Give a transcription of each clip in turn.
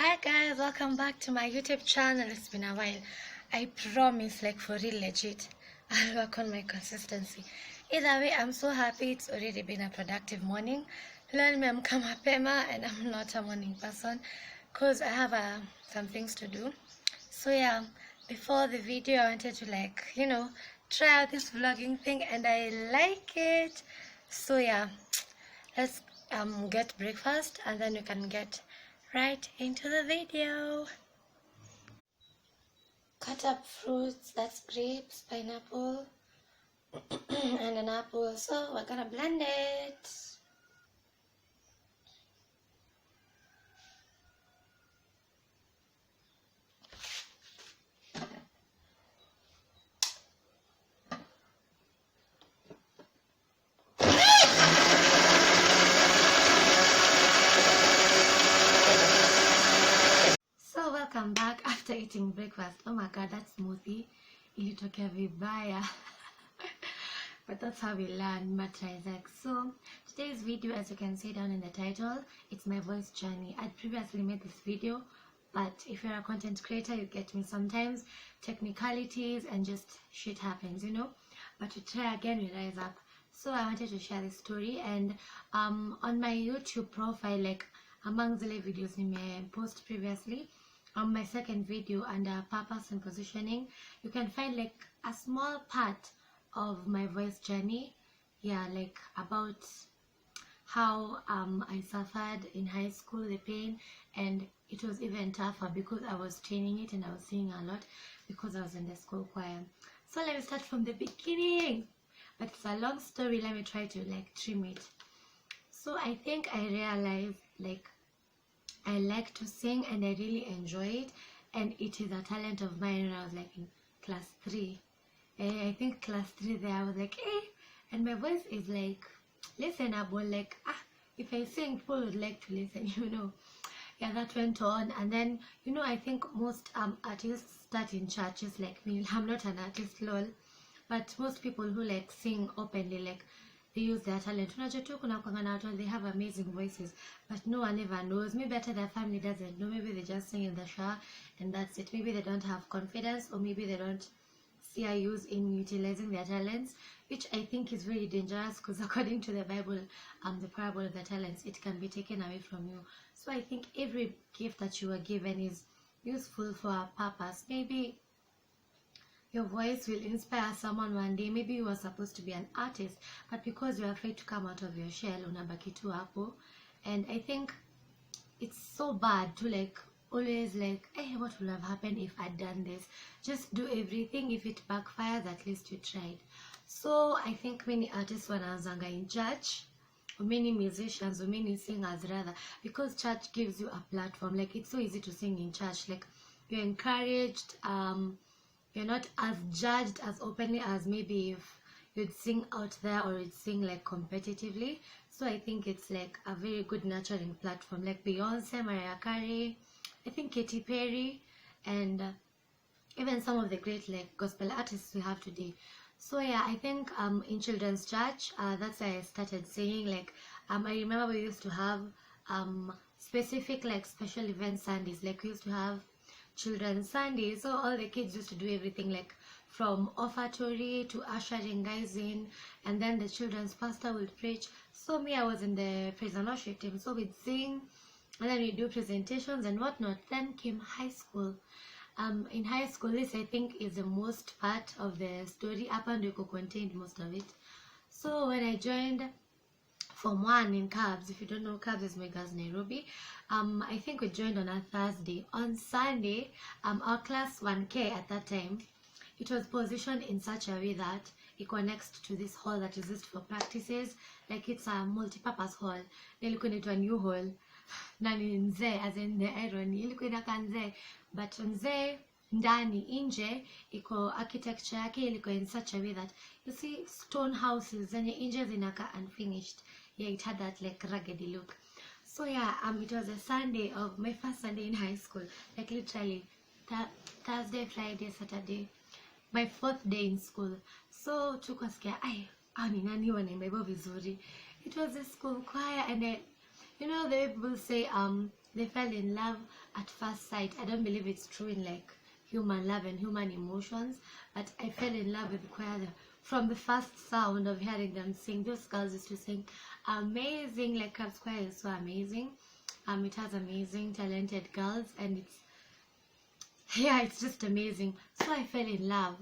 Hi guys, welcome back to my YouTube channel. It's been a while. I promise, like for real legit, I'll work on my consistency. Either way, I'm so happy. It's already been a productive morning. Learn me, I'm mapema and I'm not a morning person because I have some things to do. So yeah, before the video I wanted to try out this vlogging thing and I like it. So yeah, let's get breakfast and then we can get right into the video. Cut up fruits, that's grapes, pineapple, and an apple. So we're gonna blend it. So welcome back after eating breakfast. Oh my god, that smoothie ilitokea vibaya. But that's how we learn, Isaac. So today's video, as you can see down in the title, it's my voice journey. I'd previously made this video, but if you're a content creator, you get me sometimes. Technicalities and just shit happens, you know. But to try again, we rise up. So I wanted to share this story, and on my YouTube profile, like among the videos I post previously, on my second video under purpose and positioning, you can find like a small part of my voice journey. Yeah, like about how I suffered in high school, the pain, and it was even tougher because I was training it and I was singing a lot because I was in the school choir. So let me start from the beginning, but it's a long story. Let me try to like trim it. So I think I realized like I like to sing and I really enjoy it, and it is a talent of mine. When I was like in class 3, I think class 3 there, I was like, and my voice is like listenable, like if I sing, people would like to listen, you know. Yeah, that went on, and then I think most artists start in churches like me. I'm not an artist, lol, but most people who like sing openly, like they use their talent. They have amazing voices, but no one ever knows. Maybe better their family doesn't know. Maybe they just sing in the shower and that's it. Maybe they don't have confidence, or maybe they don't see a use in utilizing their talents, which I think is very dangerous, because according to the Bible, the parable of the talents, it can be taken away from you. So I think every gift that you are given is useful for a purpose. Maybe your voice will inspire someone one day. Maybe you are supposed to be an artist, but because you're afraid to come out of your shell, unabaki tu hapo. And I think it's so bad to like always like, what will have happened if I'd done this? Just do everything. If it backfires, at least you tried. So I think many artists wanaanzanga in church, or many musicians, or many singers rather, because church gives you a platform. Like it's so easy to sing in church. Like you're encouraged. You're not as judged as openly as maybe if you'd sing out there or you'd sing like competitively. So I think it's like a very good nurturing platform, like Beyonce, Mariah Carey, I think Katy Perry, and even some of the great like gospel artists we have today. So yeah, I think in children's church, that's why I started singing. Like I remember we used to have specific like special event Sundays. Like we used to have Children's Sunday, so all the kids used to do everything, like from offertory to ushering guys in, and then the children's pastor would preach. So me, I was in the praise and worship team, so we'd sing and then we'd do presentations and whatnot. Then came high school. In high school, this I think is the most part of the story. Up and we contained most of it. So when I joined Form 1 in Cabs, if you don't know, Cabs is Megas Nairobi. I think we joined on a Thursday. On Sunday, our class 1K at that time, it was positioned in such a way that it connects to this hall that is used for practices. Like it's a multi-purpose hall. Ilikuwa inaitwa new hall. Nani nze, as in the irony. Ilikuwa inaka nze. But nze, ndani, nje, iko architecture yake ilikuwa in such a way that, you see, stone houses, zenye nje zinaka unfinished. Yeah, it had that like raggedy look. So yeah, it was a Sunday of my first Sunday in high school, like literally Thursday, Friday, Saturday, my 4th day in school. So tukasikia ni nani wanaimba vizuri. It was a school choir, and the way people say they fell in love at first sight. I don't believe it's true in like human love and human emotions, but I fell in love with choir from the first sound of hearing them sing. Those girls used to sing amazing, like Crab's choir is so amazing. It has amazing talented girls, and it's just amazing. So I fell in love.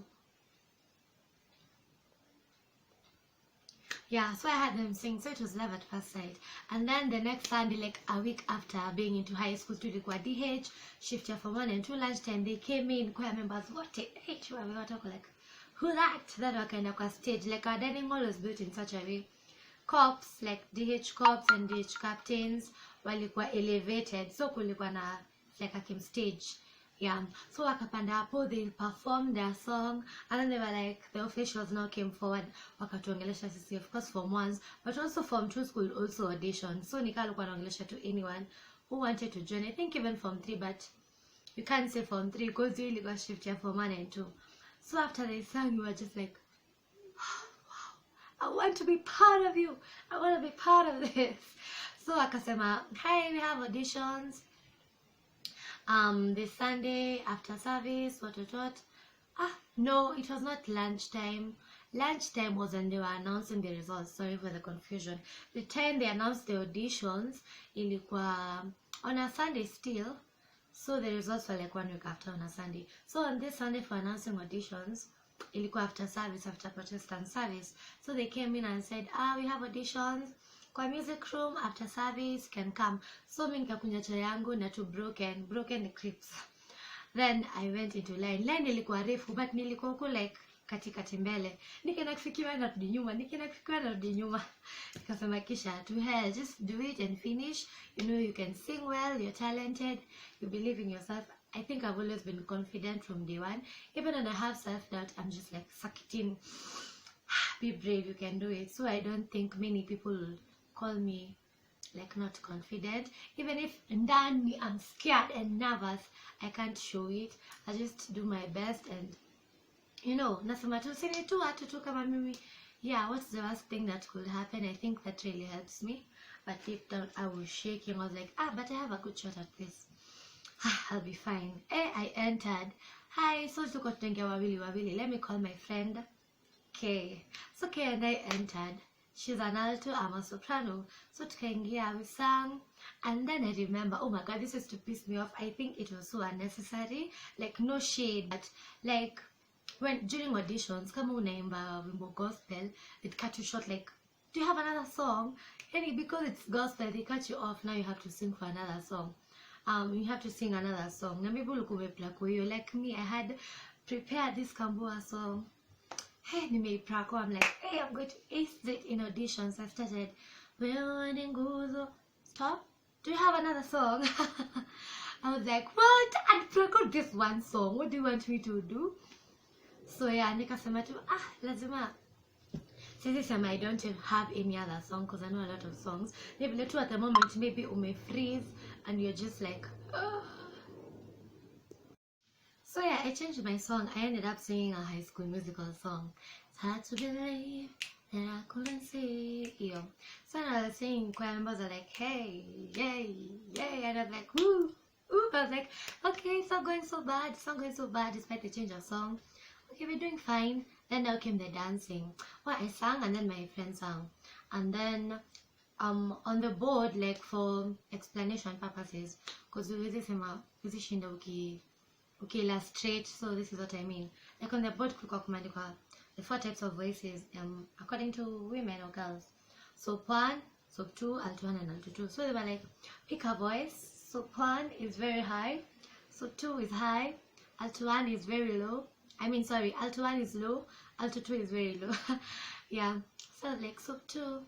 Yeah, so I had them sing, so it was love at first sight. And then the next Sunday, like a week after being into high school, tulikuwa DH, shift ya from 1 and 2 lunchtime, they came in, choir members, what age were we talking like, who that? That wakaenda kwa stage, like our dining hall was built in such a way. Cops, like DH cops and DH captains, walikuwa elevated, so kulikuwa na like a kim stage. Yeah, so wakapanda hapo, they performed their song, and then they were like, the officials now came forward, wakatuongelesha sisi, of course Form 1s, but also Form 2 school also audition. So nikalikuwa naongelesha to anyone who wanted to join. I think even Form 3, but you can't say Form 3 because you really got shift here Form 1 and 2. So after they sang, you were just like, wow, I want to be part of you. I want to be part of this. So akasema, hey, we have auditions. This Sunday after service, what. No, it was not lunchtime. Lunchtime was when they were announcing the results. Sorry for the confusion. The time they announced the auditions, ilikuwa on a Sunday still. So the results were like 1 week after on a Sunday. So on this Sunday for announcing auditions, ilikuwa after service, after Protestant service. So they came in and said, we have auditions. Kwa music room after service can come. So mimi nikakunywa chai yangu na tu broken clips. Then I went into line. Line ilikuwa refu, but nilikuwa huko like katikati mbele. Nikaenda kufikiwa na rudi nyuma. Nikasema kisha to hell, just do it and finish. You know you can sing well, you're talented, you believe in yourself. I think I've always been confident from day one. Even when I have self-doubt, I'm just like, suck it in. Be brave, you can do it. So I don't think many people will call me like not confident. Even if ndani I'm scared and nervous, I can't show it. I just do my best, and you know, nasema tu sini tu watu tu kama mimi. Yeah, what's the worst thing that could happen? I think that really helps me. But deep down I was shaking. I was like, but I have a good shot at this. I'll be fine. I entered. Hi, so tuko tunaingia wawili. Let me call my friend Kay. So Kay and I entered. She's an alto, I'm a soprano. So tukaingia, we sang, and then I remember, oh my god, this used to piss me off. I think it was so unnecessary. Like, no shade, but like when during auditions, kama unaimba wimbo gospel, it cut you short. Like, do you have another song? And because it's gospel, they cut you off. Now you have to sing for another song. You have to sing another song. Na maybe like me, I had prepared this Kambua song. Hey, I'm like, hey, I'm going to ace it in auditions. I started, stop. Do you have another song? I was like, what? I forgot this one song. What do you want me to do? So yeah, nikasema tu, lazima. Since I don't have any other song, because I know a lot of songs. Maybe at the moment, maybe freeze and you're just like, So yeah, I changed my song. I ended up singing a High School Musical song. It's hard to believe that I couldn't see you. So when I was singing, choir members are like, hey, yay, yay. And I was like, woo, woo. I was like, okay, it's not going so bad. It's not going so bad despite the change of song. Okay, we're doing fine. Then now came the dancing. Well, I sang and then my friend sang. And then on the board, like for explanation purposes, because we was shinda illustrate, so this is what I mean. Like on the board, the 4 types of voices according to women or girls. Soap 1, soap 2, alto 1 and alto 2. So they were like, pick a voice. Soap 1 is very high, soap 2 is high, alto 1 is very low. Alto 1 is low, alto 2 is very low. Yeah, so like soap 2,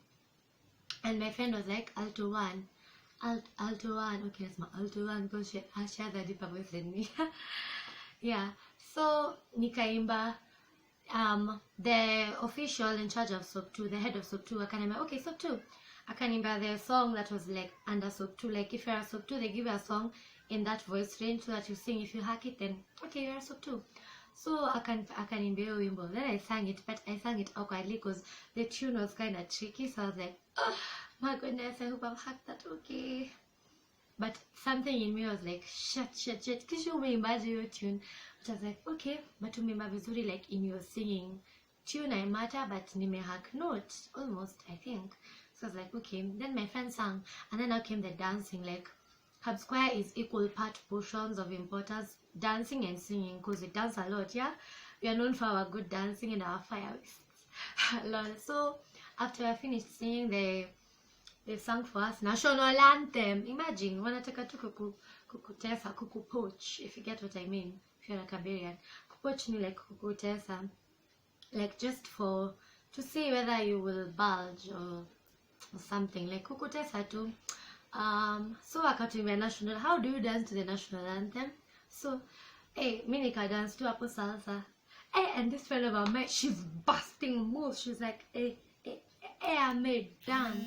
and my friend was like alto 1. Alto 1, okay, that's my alto 1 because she has a deeper voice than me. Yeah, so nikaimba, the official in charge of SOP 2, the head of SOP 2, akanimba, okay, SOP 2, akanimba the song that was like under SOP 2, like if you're a SOP 2, they give you a song in that voice range so that you sing. If you hack it, then okay, you're a SOP 2. So akanimba hiyo wimbo. Then I sang it, but I sang it awkwardly because the tune was kind of tricky. So I was like, oh my goodness, I hope I've hacked that okay. but something in me was like, shit, kisha umeimbaje hiyo tune? But I was like, okay, but umeimba vizuri, like in your singing. Tune I matter, but nimehack note almost, I think. So I was like, okay. Then my friend sang, and then now came the dancing. Like, Hub Square is equal part portions of importance, dancing and singing, because we dance a lot, yeah? We are known for our good dancing and our fireworks. So after I finished singing, they sang for us national anthem. Imagine, wanataka tu kukutesa, kukupoach, if you get what I mean, if you're a Kaberian. Kupoach ni like kukutesa, like just to see whether you will bulge or something, like kukutesa tu. So wakatuimbia national. How do you dance to the national anthem? So mi nika dance tu hapo salsa. And this friend of mine, she's busting moves. She's like, I made dance.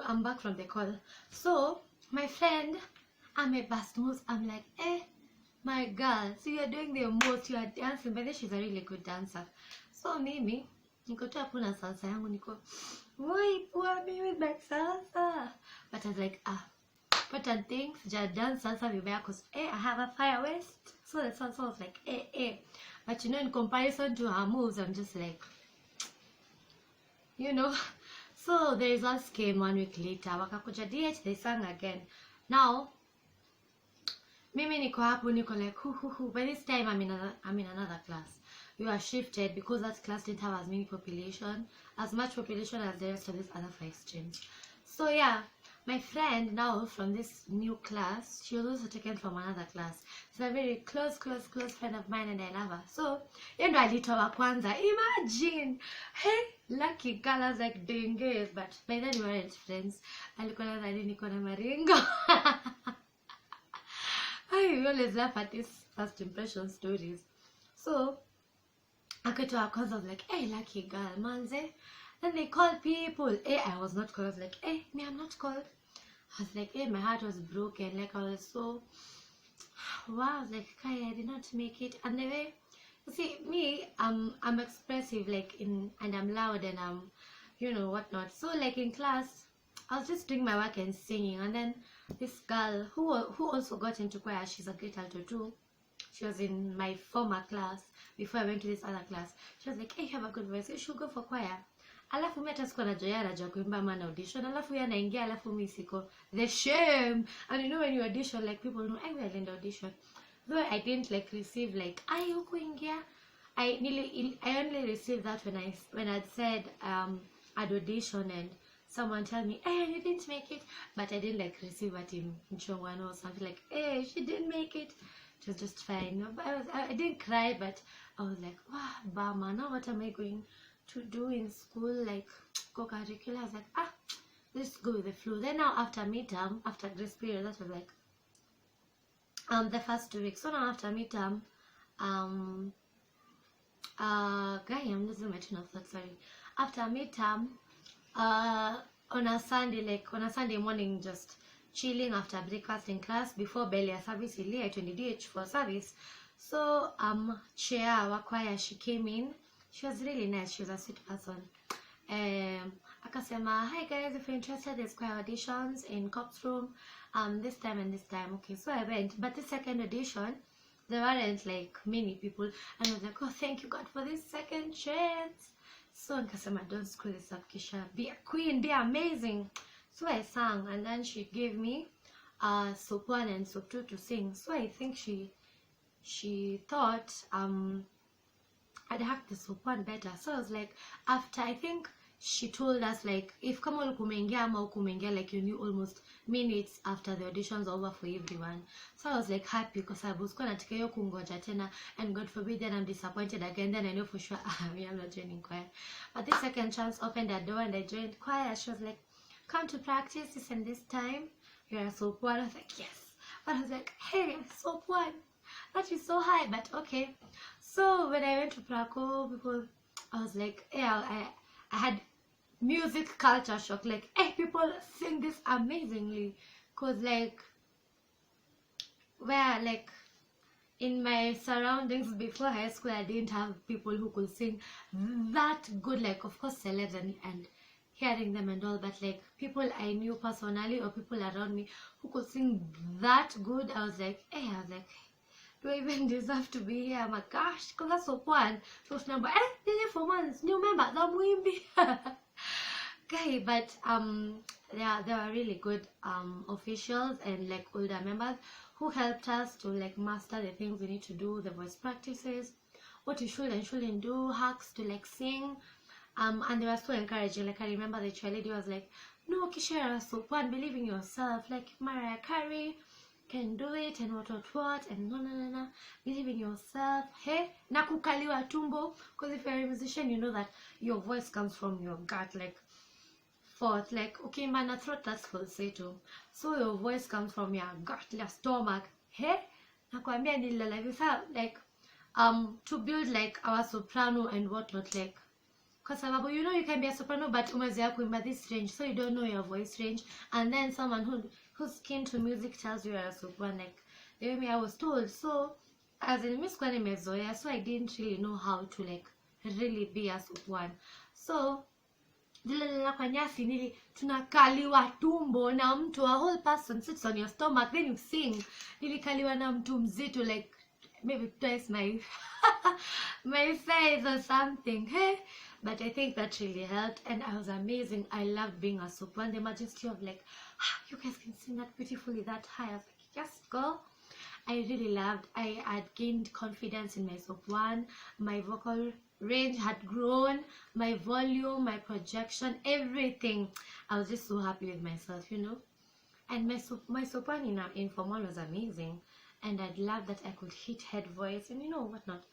I'm back from the call. So my friend, I made bust moves. I'm like, my girl, so you're doing the most, you are dancing, but then she's a really good dancer. So mimi niko tu hapo na salsa yangu, niko woi poor me with my salsa. But I was like, but I think just dance salsa vibaya because I have a fire waist. So the salsa was like, but you know, in comparison to her moves, I'm just like, you know. So the results came 1 week later. Wakakuja DH, they sang again. Now mimi niko hapo, niko like by this time I'm in another class. We were shifted because that class didn't have as much population as the rest of these other 5 streams. So yeah, my friend now from this new class, she was also taken from another class. She's a very close friend of mine, and I love her. So yendo alitoa kwanza. Imagine, hey, lucky girl, I was like dinges, but by then we weren't friends. Alikuwa nadhani niko na maringo. I always laugh at these first impression stories. So akatoa kwanza, I was like, hey, lucky girl, manze. Then they called people. I was not called. I was like, me, I'm not called. I was like, my heart was broken. Like, I was so, wow. I was like, Kai, I did not make it. And the way, you see, me, I'm expressive, like, and I'm loud, and I'm, you know, whatnot. So, like, in class, I was just doing my work and singing. And then this girl, who also got into choir, she's a great alto too. She was in my former class before I went to this other class. She was like, hey, you have a good voice, you should go for choir. Alafu mimi hata sikuwa najua kuimba mana audition. Alafu yeye anaingia, alafu mimi siko. The shame. And you know, when you audition, like, people know, I will end audition. Though I didn't like receive like, huko ingia. I only received that when I'd said I'd audition and someone tell me, you didn't make it. But I didn't like receive at him Nchongwano or something like, she didn't make it. It was just fine. I didn't cry, but I was like, wow, bama, now what am I going to do in school, like co-curricular? I was like, let's go with the flow. Then now after midterm, after grace period, that was like the first 2 weeks. So now after midterm, I'm losing my train of thought, sorry. After midterm, on a Sunday morning, just chilling after breakfast in class before belly service, I 20 DH for service. So chair wa choir, she came in. She was really nice. She was a sweet person. Akasema, hi guys, if you're interested, there's choir auditions in Cops room this time and this time. Okay, so I went. But the second audition, there weren't like many people, and I was like, oh, thank you God for this second chance. So akasema, don't screw this up, Kisha. Be a queen, be amazing. So I sang, and then she gave me soap 1 and soap 2 to sing. So I think she thought I'd hacked the soap 1 better. So I was like, after, I think she told us like, if kama ulikumengia ama ukumengia, like you knew almost minutes after the auditions are over for everyone. So I was like happy because I was gonna take kungoja tena, and God forbid then I'm disappointed again. Then I know for sure I'm not joining choir. But this second chance opened the door and I joined choir. She was like, come to practice this and this time. You're a soap 1. I was like, yes. But I was like, hey, soap 1. That is so high, but okay. So when I went to Praco, because I was like, I had music culture shock. Like, people sing this amazingly. Cause like, where like in my surroundings before high school, I didn't have people who could sing that good. Like, of course, celebs and hearing them and all, but like people I knew personally or people around me who could sing that good, I was like, do I even deserve to be here? My gosh, because that's so fun. So number, for months, new member, the Mwimbi. Okay, but there were really good officials and like older members who helped us to like master the things we need to do, the voice practices, what you should and shouldn't do, hacks to like sing. And they were so encouraging. Like I remember the cheerleader was like, no, Kishara, so one, believe in yourself. Like Mariah Carey can do it and what and no, believe in yourself. Hey, nakukaliwa tumbo. Because if you're a musician, you know that your voice comes from your gut, like fourth, like okay, man, throat, that's falsetto. So your voice comes from your gut, your stomach. Hey, nakwambia nilala like to build like our soprano and whatnot, like because you know you can be a soprano but umezoea kuimba this range, so you don't know your voice range, and then someone who's keen to music tells you you're a soprano, like the way I was told. So as in Miss Kwani mezoea, so I didn't really know how to like really be a soprano. So kwa nyasi nili tunakaliwa tumbo na mtu, a whole person sits on your stomach, then you sing. Nilikaliwa na mtu mzito, like maybe twice my my size or something. Hey, but I think that really helped, and I was amazing. I loved being a soprano. The majesty of like, you guys can sing that beautifully, that high. I was like, yes, girl. I really loved. I had gained confidence in my soprano. My vocal range had grown, my volume, my projection, everything. I was just so happy with myself, you know. And my soprano in Form 1 was amazing, and I'd love that I could hit head voice and you know whatnot.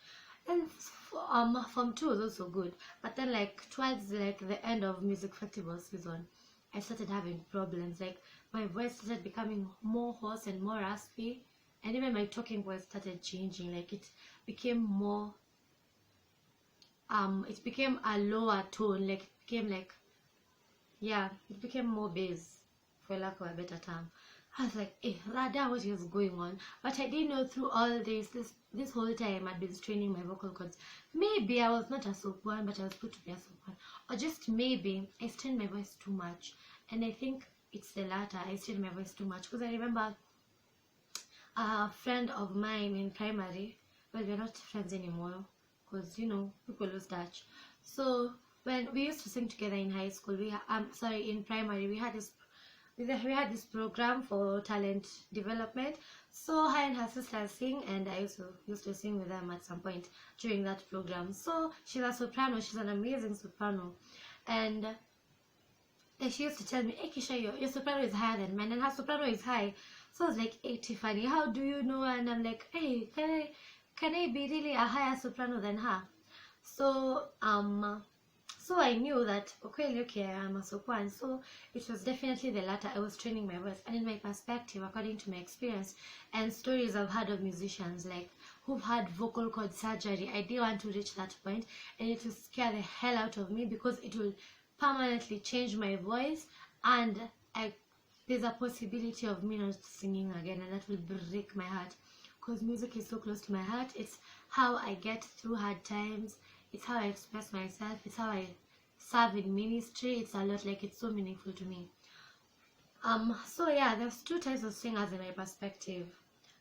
And Form 2 was also good, but then like towards like the end of music festival season, I started having problems. Like my voice started becoming more hoarse and more raspy, and even my talking voice started changing. Like it became more it became a lower tone, like it became like, yeah, it became more bass, for lack of a better term. I was like, that what was going on. But I didn't know through all this whole time I'd been straining my vocal cords. Maybe I was not a soprano, but I was put to be a soprano, or just maybe I strained my voice too much. And I think it's the latter. I strained my voice too much, because I remember a friend of mine in primary, well, we're not friends anymore, because you know people lose touch. So when we used to sing together in high school, in primary, we had this program for talent development. So her and her sisters sing, and I used to sing with them at some point during that program. So she's a soprano. She's an amazing soprano, and she used to tell me, hey Kisha, your soprano is higher than mine, and her soprano is high. So I was like, hey Tiffany, how do you know? And I'm like, hey, can I be really a higher soprano than her? So so I knew that okay, I'm a soprano. So it was definitely the latter. I was training my voice, and in my perspective, according to my experience and stories I've heard of musicians like who've had vocal cord surgery, I didn't want to reach that point, and it will scare the hell out of me, because it will permanently change my voice, and there's a possibility of me not singing again, and that will break my heart, because music is so close to my heart. It's how I get through hard times, it's how I express myself, it's how I serve in ministry. It's a lot, like it's so meaningful to me. So yeah, there's two types of singers in my perspective.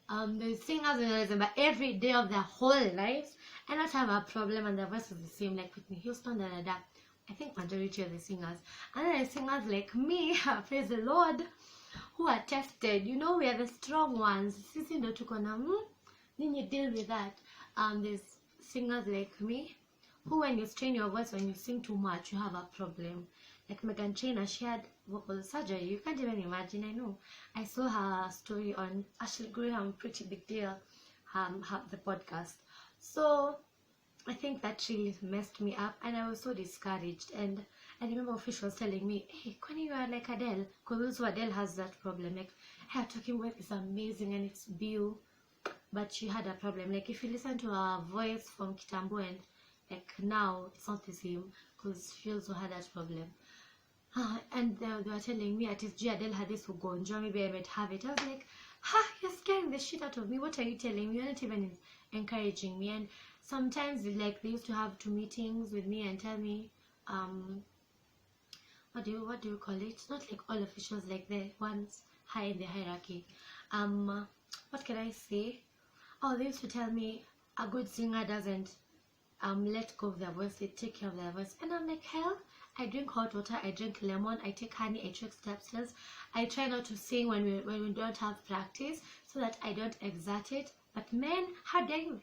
There's singers who remember every day of their whole lives and not have a problem, and their voice is the same, like Whitney Houston, I think majority of the singers. And then there's singers like me, praise the Lord, who are tested. You know, we are the strong ones. Sisi ndo tuko na nini, deal with that. There's singers like me, who when you strain your voice, when you sing too much, you have a problem. Like Megan Trainor, she had vocal surgery. You can't even imagine. I know. I saw her story on Ashley Graham, Pretty Big Deal, the podcast. So I think that really messed me up, and I was so discouraged. And I remember officials telling me, hey, Kwani, you are like Adele, because also Adele has that problem. Like, her talking voice is amazing and it's Bill, but she had a problem. Like, if you listen to her voice from Kitambo and like now, it's not the same, because she also had that problem. And they were telling me, at least Adele had this ugonjwa, maybe I might have it. I was like, you're scaring the shit out of me. What are you telling me? You're not even encouraging me. And sometimes, like, they used to have 2 meetings with me and tell me, what do you call it? Not like all officials, like the ones high in the hierarchy. What can I say? Oh, they used to tell me a good singer doesn't let go of their voice, they take care of their voice. And I'm like, hell, I drink hot water, I drink lemon, I take honey, I take step cells. I try not to sing when we don't have practice so that I don't exert it. But men, how dare you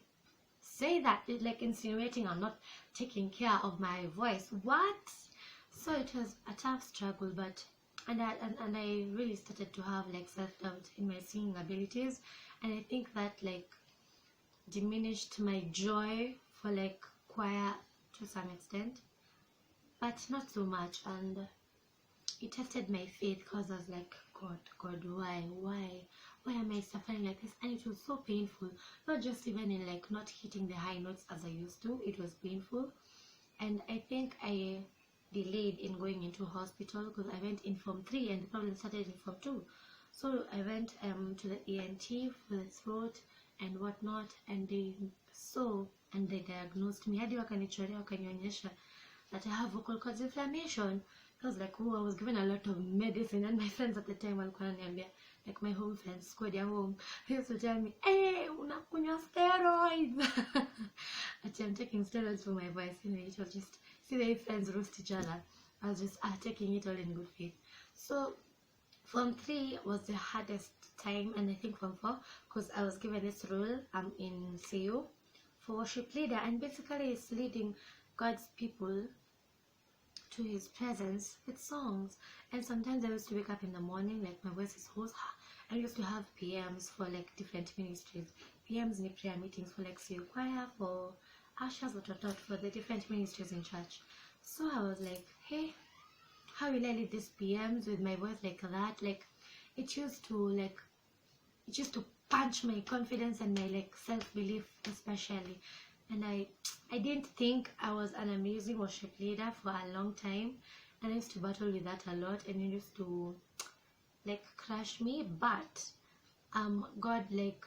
say that? It's like insinuating I'm not taking care of my voice. What? So it was a tough struggle, but and I really started to have like self-doubt in my singing abilities, and I think that like diminished my joy for like choir to some extent, but not so much. And it tested my faith because I was like, God, why am I suffering like this? And it was so painful, not just even in like not hitting the high notes as I used to. It was painful, and I think I delayed in going into hospital because I went in Form 3 and the problem started in Form 2. So I went to the ENT for the throat and whatnot, and they diagnosed me. Hadi wakanionyesha that I have vocal cords inflammation. I was like, oh, I was given a lot of medicine, and my friends at the time walikuwa wananiambia, like my home friends, squad ya home, they used to tell me, hey, unakunywa steroids. Actually, I'm taking steroids for my voice. You know, it was just, see the friends roast each other. I was just taking it all in good faith. So Form 3 was the hardest time, and I think Form 4, because I was given this role in CU for worship leader, and basically it's leading God's people to his presence with songs. And sometimes I used to wake up in the morning, like my voice is hoarse. I used to have PMs for like different ministries. PMs in prayer meetings for like CU choir, for ushers, what for the different ministries in church. So I was like, hey, how will I lead these PMs with my voice like that? Like it used to punch my confidence and my like self-belief especially. And I didn't think I was an amazing worship leader for a long time, and I used to battle with that a lot, and it used to like crush me. But God like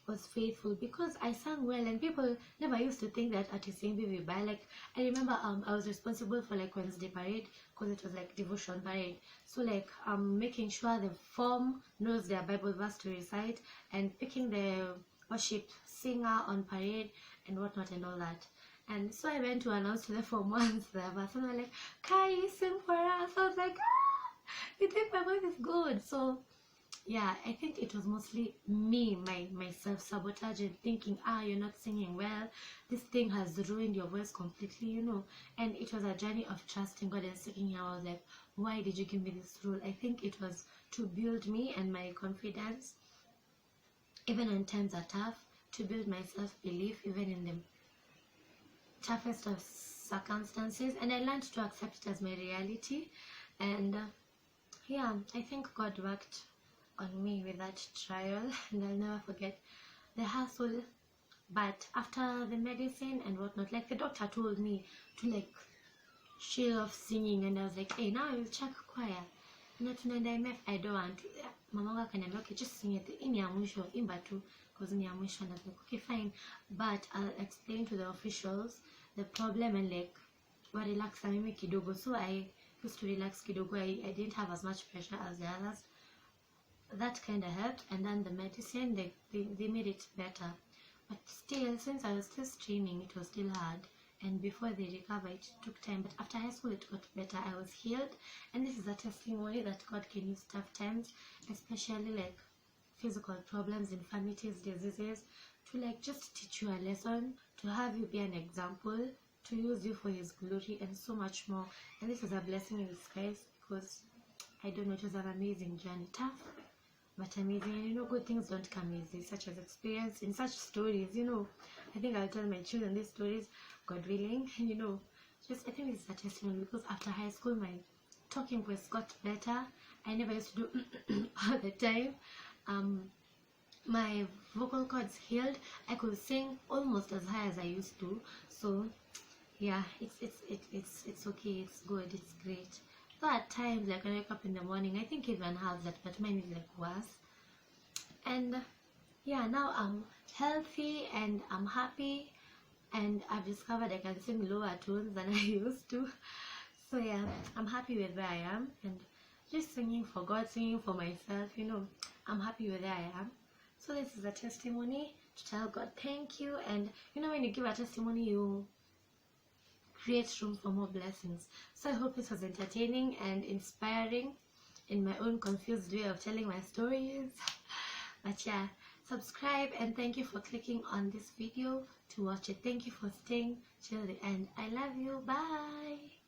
was faithful because I sang well, and people never used to think that at sing baby by. Like I remember I was responsible for like Wednesday parade because it was like devotion parade. So like making sure the form knows their Bible verse to recite, and picking the worship singer on parade and whatnot and all that. And so I went to announce to the Form 1s the verse, and they're like, can you sing for us? I was like, you think my voice is good? So yeah, I think it was mostly me, my self-sabotage, and thinking, you're not singing well, this thing has ruined your voice completely, you know. And it was a journey of trusting God and seeking him. I was like, why did you give me this role? I think it was to build me and my confidence, even when times are tough, to build my self-belief even in the toughest of circumstances. And I learned to accept it as my reality. And yeah, I think God worked on me with that trial, and I'll never forget the hassle. But after the medicine and whatnot, like the doctor told me to like chill off singing, and I was like, hey, now I will check choir. Na tunaenda MF, I don't want to. Mamangu akaniambia, okay, just sing it. Ini ya mwisho, imba tu, because ni ya mwisho. And I was like, okay, fine. But I'll explain to the officials the problem and like, wa relax mimi kidogo. So I used to relax kidogo. I didn't have as much pressure as the others. That kind of helped. And then the medicine, they made it better. But still, since I was still streaming, it was still hard. And before they recovered, it took time. But after high school, it got better. I was healed. And this is a testimony that God can use tough times, especially like physical problems, infirmities, diseases, to like just teach you a lesson, to have you be an example, to use you for his glory, and so much more. And this is a blessing in disguise, because I don't know, it was an amazing journey. Tough, but amazing. And you know, good things don't come easy, such as experience in such stories. You know, I think I'll tell my children these stories, God willing. You know, just I think it's a testimony, because after high school my talking voice got better. I never used to do all the time. My vocal cords healed. I could sing almost as high as I used to. So yeah, it's okay, it's good, it's great. So at times, like when I wake up in the morning, I think everyone has that, but mine is like worse. And yeah, now I'm healthy and I'm happy, and I've discovered I can sing lower tones than I used to. So yeah, I'm happy with where I am, and just singing for God, singing for myself, you know, I'm happy with where I am. So this is a testimony to tell God thank you. And you know, when you give a testimony, you create room for more blessings. So I hope this was entertaining and inspiring in my own confused way of telling my stories. But yeah, subscribe, and thank you for clicking on this video to watch it. Thank you for staying till the end. I love you. Bye.